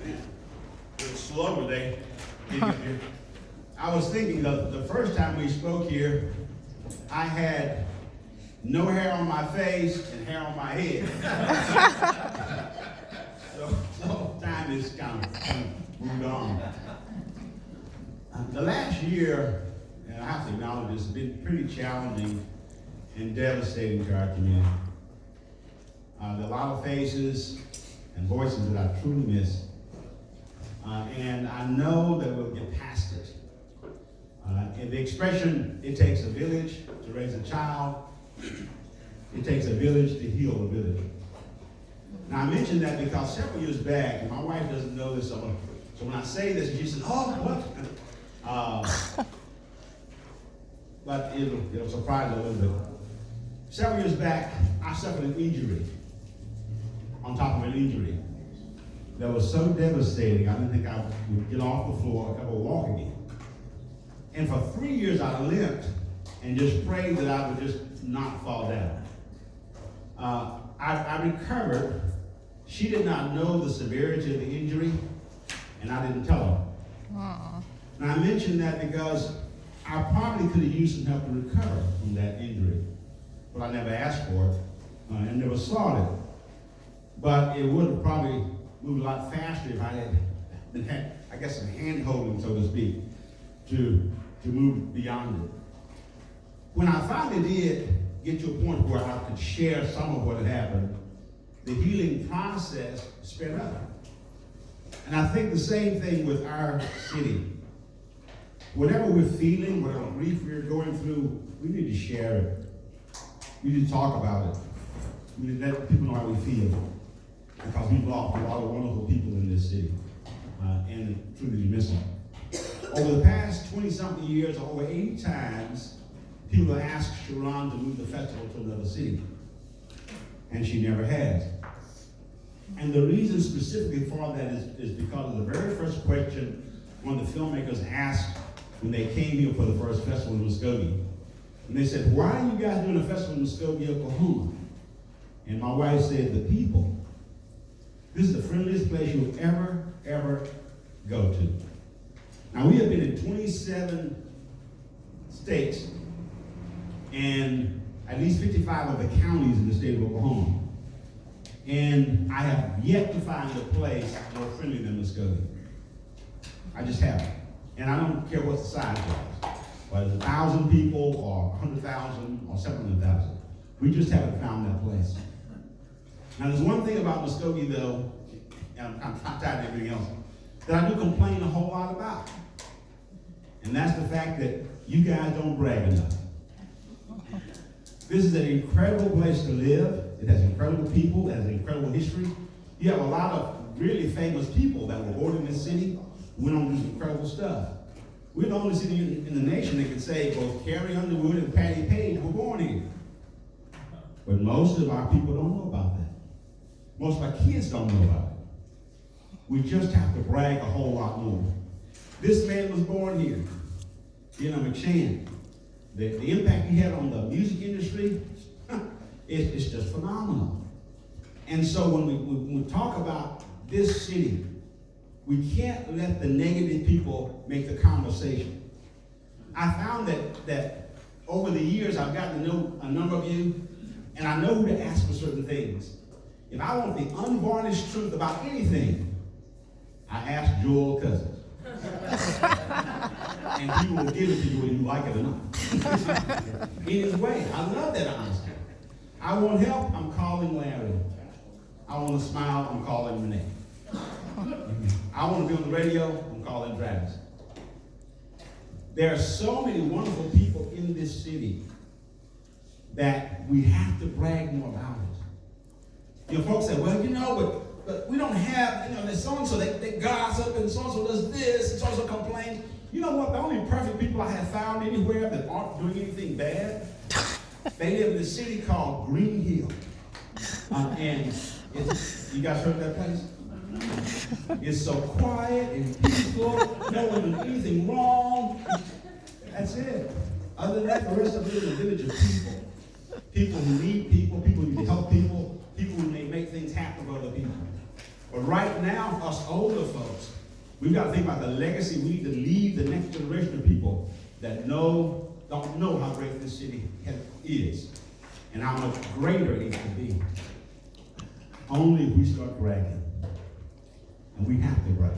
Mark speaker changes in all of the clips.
Speaker 1: A little slow today. I was thinking the first time we spoke here, I had no hair on my face and hair on my head. so time is kind of moved on. The last year, and I have to acknowledge this, has been pretty challenging and devastating to our community. There are a lot of faces and voices that I truly miss. And I know that we'll get past it. And the expression, it takes a village to raise a child. It takes a village to heal a village. Now I mention that because several years back, and my wife doesn't know this, so when I say this, she says, oh, what? But it'll surprise her a little bit. Several years back, I suffered an injury on top of an injury that was so devastating, I didn't think I would get off the floor, ever walk again. And for 3 years, I limped and just prayed that I would just not fall down. I recovered. She did not know the severity of the injury, and I didn't tell her. Aww. And I mention that because I probably could have used some help to recover from that injury, but I never asked for it and never sought it. But it would have probably moved a lot faster if I had, I guess, some hand holding, so to speak, to move beyond it. When I finally did get to a point where I could share some of what had happened, the healing process sped up. And I think the same thing with our city. Whatever we're feeling, whatever grief we're going through, we need to share it. We need to talk about it. We need to let people know how we feel. Because we've lost a lot of wonderful people in this city. And truly we miss them. Over the past 20-something years, over 80 times, people have asked Sharon to move the festival to another city. And she never has. And the reason specifically for that is because of the very first question one of the filmmakers asked when they came here for the first festival in Muskogee. And they said, why are you guys doing a festival in Muskogee, Oklahoma? And my wife said, the people. This is the friendliest place you'll ever go to. Now, we have been in 27 states and at least 55 of the counties in the state of Oklahoma. And I have yet to find a place more friendly than Muskogee. I just haven't. And I don't care what the size was, whether it's 1,000 people or 100,000 or 700,000. We just haven't found that place. Now, there's one thing about Muskogee, though, and I'm not tired of everything else, that I do complain a whole lot about. And that's the fact that you guys don't brag enough. This is an incredible place to live. It has incredible people. It has incredible history. You have a lot of really famous people that were born in this city who went on to do some incredible stuff. We're the only city in the nation that can say both Carrie Underwood and Patty Page were born here. But most of our people don't know about that. Most of our kids don't know about it. We just have to brag a whole lot more. This man was born here, McShann. The impact he had on the music industry, it's just phenomenal. And so when we talk about this city, we can't let the negative people make the conversation. I found that over the years, I've gotten to know a number of you, and I know who to ask for certain things. If I want the unvarnished truth about anything, I ask Joel Cousins. And he will give it to you whether you like it or not. In his way. I love that honesty. I want help, I'm calling Larry. I want to smile, I'm calling Renee. I want to be on the radio, I'm calling Travis. There are so many wonderful people in this city that we have to brag more about it. Folks say, well, but we don't have, there's so-and-so, they gossip, and so-and-so does this, and so-and-so complains. You know what? The only perfect people I have found anywhere that aren't doing anything bad, they live in a city called Green Hill. And you guys heard of that place? It's so quiet and peaceful, no one doing anything wrong. That's it. Other than that, the rest of it is a village of people. People who need people, people who need to help people, people who may make things happen for other people. But But right now, us older folks, we've got to think about the legacy we need to leave the next generation of people that don't know how great this city is and how much greater it can be. Only if we start bragging. And we have to brag.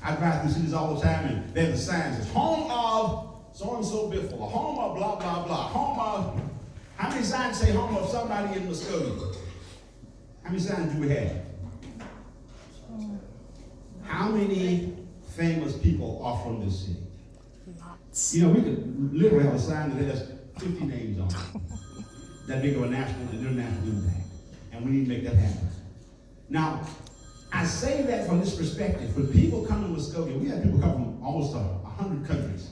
Speaker 1: I drive through cities all the time, and there's a sign that says, home of so-and-so Biffle, or home of blah, blah, blah, home of... How many signs say home of somebody in Muskogee? How many signs do we have? How many famous people are from this city? Lots. You know, we could literally have a sign that has 50 names on it. That big of a national and international impact. And we need to make that happen. Now, I say that from this perspective. When people come to Muskogee, we have people come from almost 100 countries.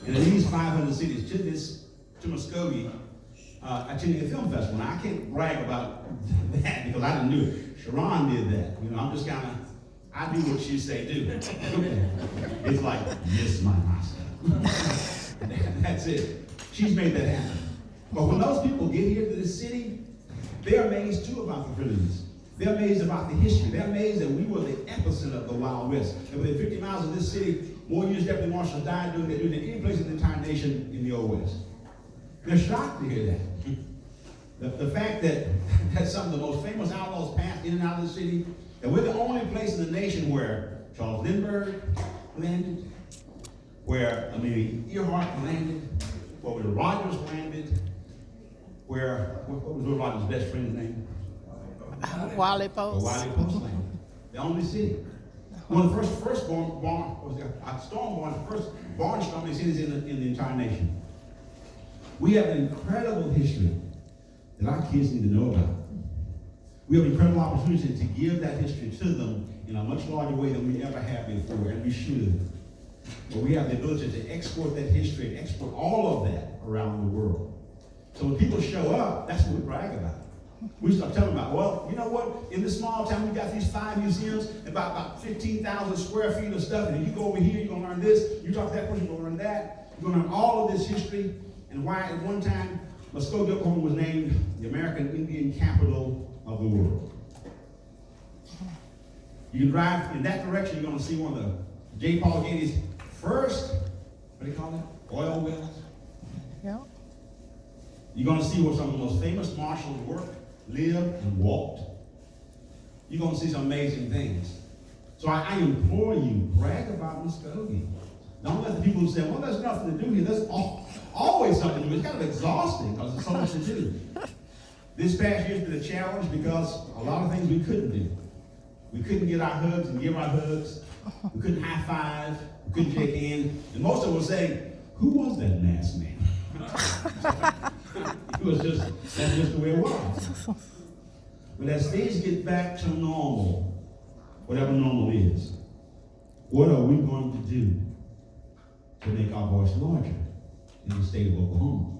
Speaker 1: And at least 500 cities to Muskogee, attending a film festival. Now, I can't brag about that because I didn't do it. Sharon did that. You know, I'm just kind of, I do what she say do. It's like, yes, my master. That's it. She's made that happen. But when those people get here to this city, they're amazed too about the privileges. They're amazed about the history. They're amazed that we were the epicenter of the Wild West. And within 50 miles of this city, more U.S. deputy marshals died doing that than any place in the entire nation in the Old West. They're shocked to hear that. The fact that some of the most famous outlaws passed in and out of the city, that we're the only place in the nation where Charles Lindbergh landed, where Amelia Earhart landed, where Will Rogers landed, what was Will Rogers' best friend's name?
Speaker 2: Wiley Post.
Speaker 1: Wiley Post landed. The only city. One of the first barnstorming cities in the entire nation. We have an incredible history that our kids need to know about. We have an incredible opportunity to give that history to them in a much larger way than we ever have before, and we should. But we have the ability to export that history and export all of that around the world. So when people show up, that's what we brag about. We start telling about, well, you know what? In this small town, we got these 5 museums, about 15,000 square feet of stuff. And you go over here, you're going to learn this. You talk to that person, you're going to learn that. You're going to learn all of this history and why at one time Muskogee, Oklahoma was named the American Indian capital of the world. You can drive in that direction, you're going to see one of the J. Paul Getty's first, what do you call it? Oil wells.
Speaker 2: Yeah.
Speaker 1: You're going to see where some of the most famous marshals worked, lived, and walked. You're going to see some amazing things. So I implore you, brag about Muskogee. Don't let the people who say, well, there's nothing to do here. There's always something to do. It's kind of exhausting because there's so much to do. This past year's been a challenge because a lot of things we couldn't do. We couldn't get our hugs and give our hugs. We couldn't high five. We couldn't shake hands. And most of them were saying, who was that masked man? That's just the way it was. But as things get back to normal, whatever normal is, what are we going to do to make our voice larger in the state of Oklahoma?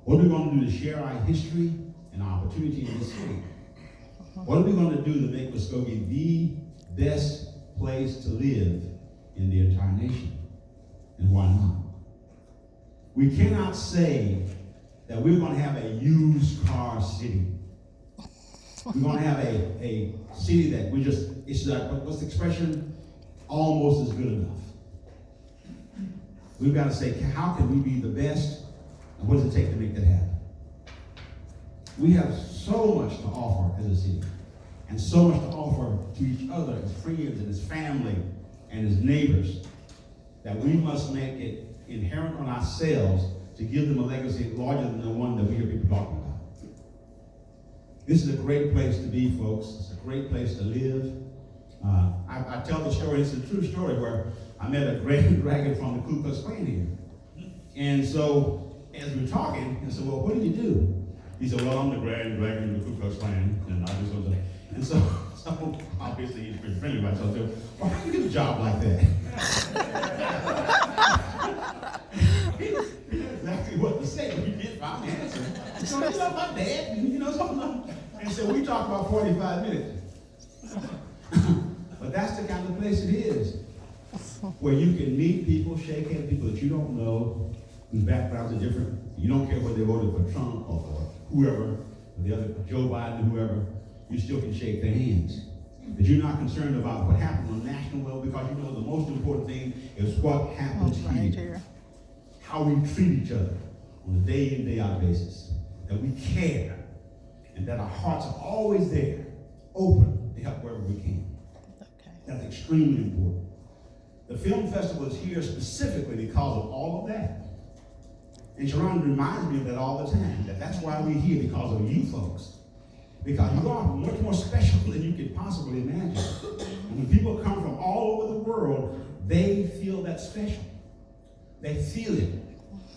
Speaker 1: What are we going to do to share our history and our opportunity in this city? What are we going to do to make Muskogee the best place to live in the entire nation? And why not? We cannot say that we're going to have a used car city. We're going to have a city that it's like, what's the expression? Almost as good enough. We've got to say, how can we be the best? And what does it take to make that happen? We have so much to offer as a city, and so much to offer to each other as friends and as family and as neighbors, that we must make it inherent on ourselves to give them a legacy larger than the one that we hear people talking about. This is a great place to be, folks. It's a great place to live. I tell the story, it's a true story, where I met a Grand Dragon from the Ku Klux Klan here. And so, as we were talking, I said, well, what do you do? He said, well, I'm the Grand Dragon of the Ku Klux Klan, and I just was and so obviously he's pretty friendly about himself. So, well, how do you get a job like that? He knew exactly what to say, but he did find the answer. So, you know, my dad, you know, something. And so we talked about 45 minutes. But that's the kind of place it is, where you can meet people, shake hands, people that you don't know, whose backgrounds are different. You don't care whether they voted for Trump or for whoever, or the other, Joe Biden, whoever. You still can shake their hands. That you're not concerned about what happens on a national level, because you know the most important thing is what happens
Speaker 2: Right
Speaker 1: here.
Speaker 2: here.
Speaker 1: How we treat each other on a day in, day out basis. That we care. And that our hearts are always there, open to help wherever we can.
Speaker 2: Okay.
Speaker 1: That's extremely important. The film festival is here specifically because of all of that. And Sharon reminds me of that all the time, that that's why we're here, because of you folks. Because you are much more special than you could possibly imagine. And when people come from all over the world, they feel that special. They feel it.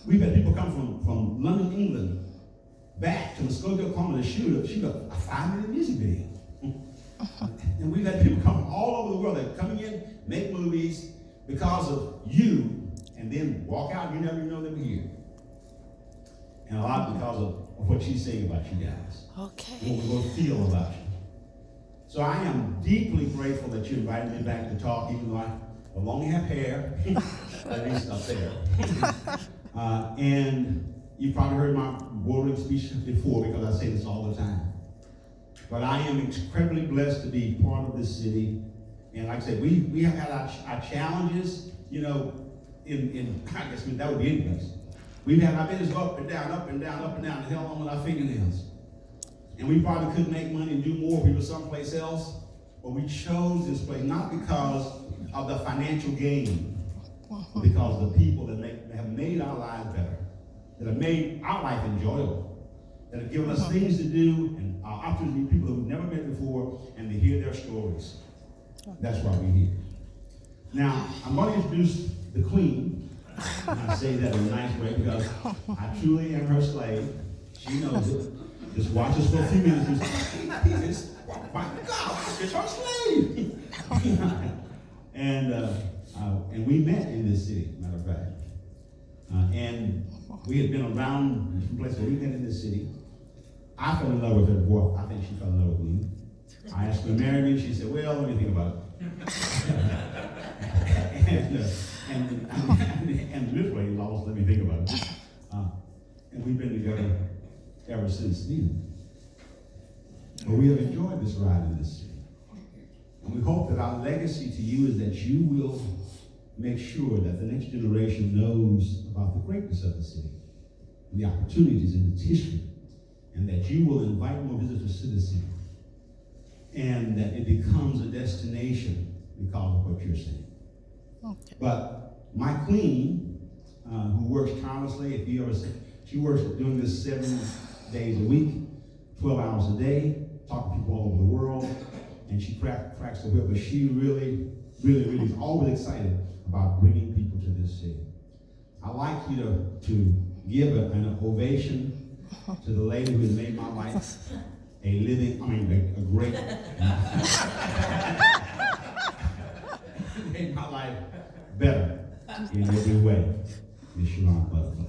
Speaker 1: We've had people come from London, England, back to Muskogee, Oklahoma to shoot a 5-minute music video. And we've had people come from all over the world that are coming in, make movies because of you, and then walk out and you never know they were here. And a lot because of what she's saying about you guys.
Speaker 2: Okay.
Speaker 1: What we both feel about you. So I am deeply grateful that you invited me back to talk, even though I will only have hair, at least up there. And you probably heard my boring speech before, because I say this all the time. But I am incredibly blessed to be part of this city. And like I said, we have had our challenges, you know, in I guess that would be any place. We've had our business up and down, up and down, up and down, the hell on with our fingernails. And we probably could make money and do more if we were someplace else. But we chose this place not because of the financial gain, but because of the people that have made our lives better, that have made our life enjoyable, that have given us things to do and opportunities to meet people that we've never met before and to hear their stories. That's why we're here. Now, I'm going to introduce the Queen. And I say that in a nice way because I truly am her slave. She knows it. Just watch us for a few minutes. My God, it's her slave. And we met in this city, matter of fact. And we had been around different places, but we met in this city. I fell in love with her before. I think she fell in love with me. I asked her to marry me. She said, well, let me think about it. and literally, almost let me think about it. And we've been together ever since then. But we have enjoyed this ride in this city. And we hope that our legacy to you is that you will make sure that the next generation knows about the greatness of the city, and the opportunities and its history, and that you will invite more visitors to the city, and that it becomes a destination because of what you're saying. Okay. But my Queen, who works tirelessly, if you ever see, she works doing this 7 days a week, 12 hours a day, talking to people all over the world, and she cracks the whip, but she really is always excited about bringing people to this city. I'd like you to give an ovation to the lady who has made my life a great, made my life better in every way, Miss Sharon Butterfly.